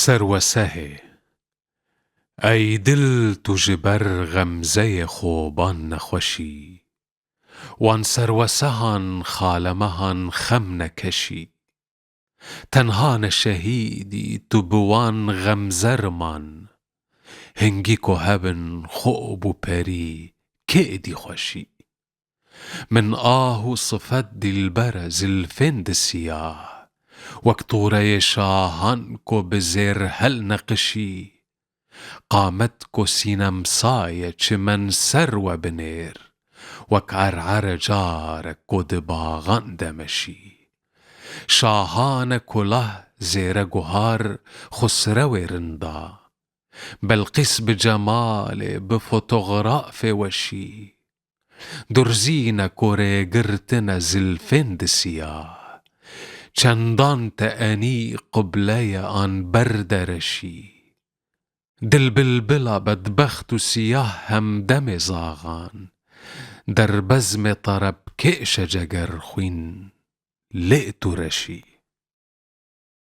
سروسه ای دل تو جبر غمزه خوبان نخوشی وان سروسهان خالمهان خم نکشی تنها شهیدی تو بوان غمزرمان هنگی که هبن خوب و پری که دی خوشی من آه صفت دلبر زلفند سیاه وک طوره شاهان کو بزر هل نقشی قامت کو سینم سایه چه من سرو بنیر وک عرعر جار کو دباغان دمشی شاهان کله زیر گوهر خسرو رندا بلقیس بجمال بفوتوغراف وشی درزین کوره گرتن زلفند سیاه چندان تأنی قبله آن بردرشی دل بلبلا بدبخت و سیاه همدم زاغان در بزم طرب کئش جگر خوین لئتو رشی